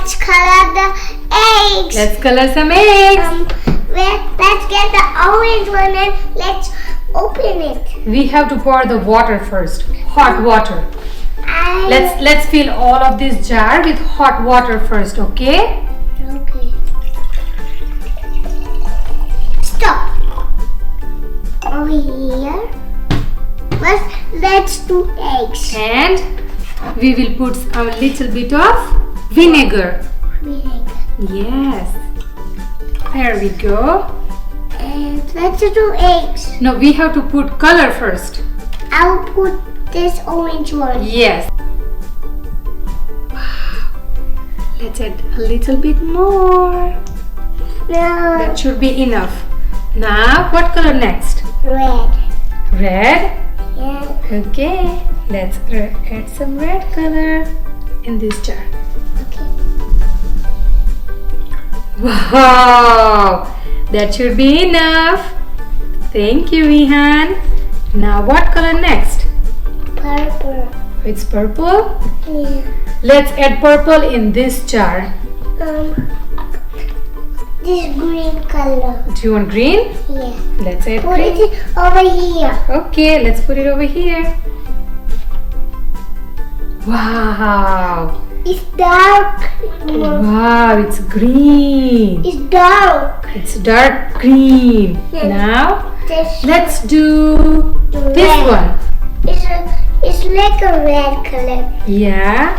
let's color the eggs. Let's color some eggs. Let's get the orange one and let's open it. We have to pour the water first. Hot water. Let's fill all of this jar with hot water first, okay? Okay. Stop. Over here. First, let's do eggs. And we will put a little bit of vinegar. Yes. There we go. And let's do eggs. No, we have to put color first. I'll put this orange one. Yes. Wow. Let's add a little bit more. No. That should be enough. Now, what color next? Red. Red? Yeah. Okay. Let's add some red color in this jar. Okay. Wow! That should be enough. Thank you, Vihaan. Now, what color next? Purple. It's purple. Yeah. Let's add purple in this jar. This green color. Do you want green? Yeah. Let's add Put green. it over here. Okay, let's put it over here. Wow! It's dark. Wow, it's green. It's dark. It's dark green. Yes. Now, This let's do this red. one. It's like a red color. Yeah,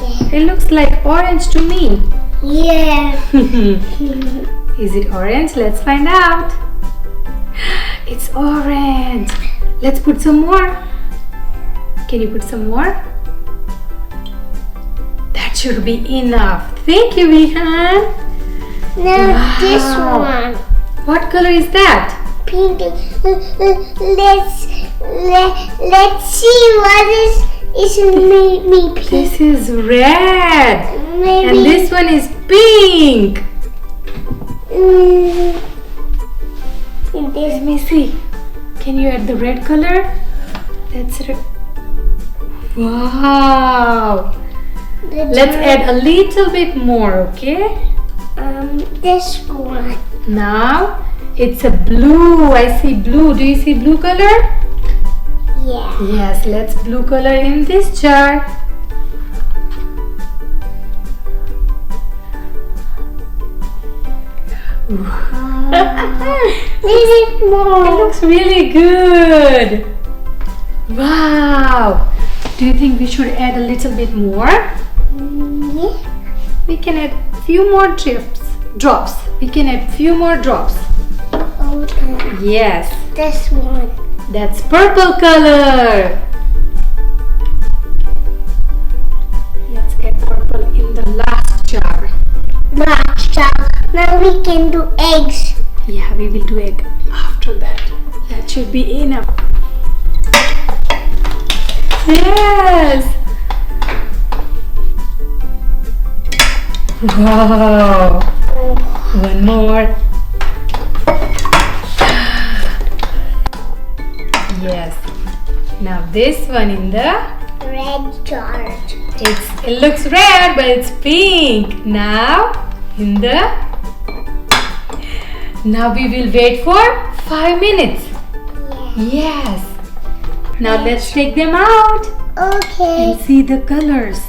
Yeah. it looks like orange to me. Yeah. Is it orange? Let's find out. It's orange. Let's put some more. Can you put some more? That should be enough. Thank you, Vihaan. Now Wow. this one. What color is that? Pink. Let's see what is maybe pink. This is red. Maybe. And this one is pink. Let me see. Can you add the red color? That's red. Wow. Let's add a little bit more, okay? This one. Now it's a blue. I see blue. Do you see blue color? Yeah. Yes, let's blue color in this jar. Maybe more. It looks really good. Wow. Do you think we should add a little bit more? Yeah. We can add few more drops. We can add few more drops. Okay. Yes. This one. That's purple color. Let's add purple in the last jar. Now we can do eggs. Yeah, we will do egg after that. That should be enough. Yes. Wow. One more. Yes. Now this one in the Red jar. it looks red but it's pink. Now we will wait for 5 minutes. Yeah. Yes. Now let's take them out Okay. and see the colors.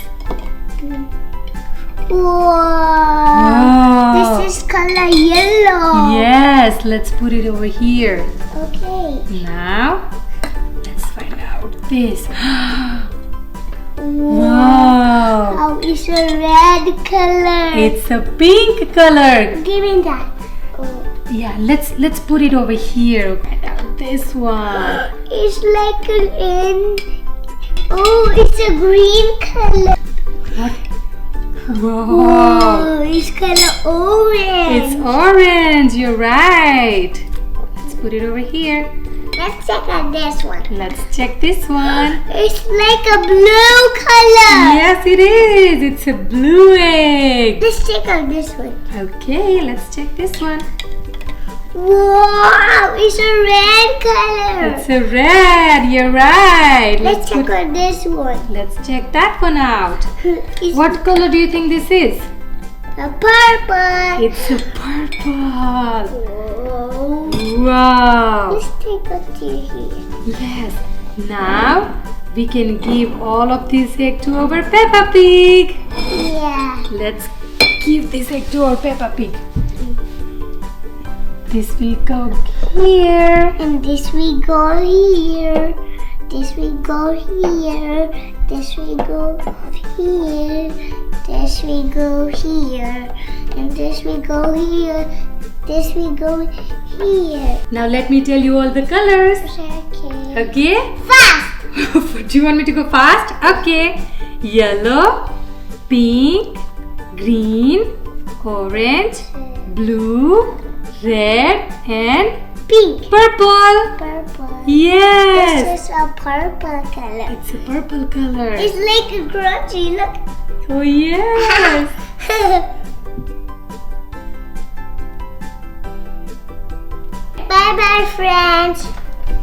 Wow. This is color yellow. Yes, let's put it over here. Okay. Now let's find out this. Wow. Wow. How is a red color? It's a pink color. Give me that. Oh. Yeah, let's put it over here. Find out this one. It's like it's a green color. What? Whoa. Oh, it's color orange. It's orange. You're right. Let's put it over here. Let's check out this one. Let's check this one. It's like a blue color. Yes, it is. It's a blue egg. Let's check out this one. Okay, let's check this one. Wow, it's a red color. It's a red. You're right. Let's check out this one. Let's check that one out. It's What color do you think this is? A purple. It's a purple. Oh. Wow. Let's take a tea here. Yes. Now we can give all of this egg to our Peppa Pig. Yeah. Let's give this egg to our Peppa Pig. This will go here. And this we go here. This we go here. This we go here. This we go here. And this we go here. This we go here. Now let me tell you all the colors. Okay. Okay? Fast. Do you want me to go fast? Okay. Yellow, pink, green, orange, blue, red and Pink. purple. Purple. Yes. This is a purple color. It's a purple color. It's like a crunchy. Look. Oh yes. Bye bye, friends.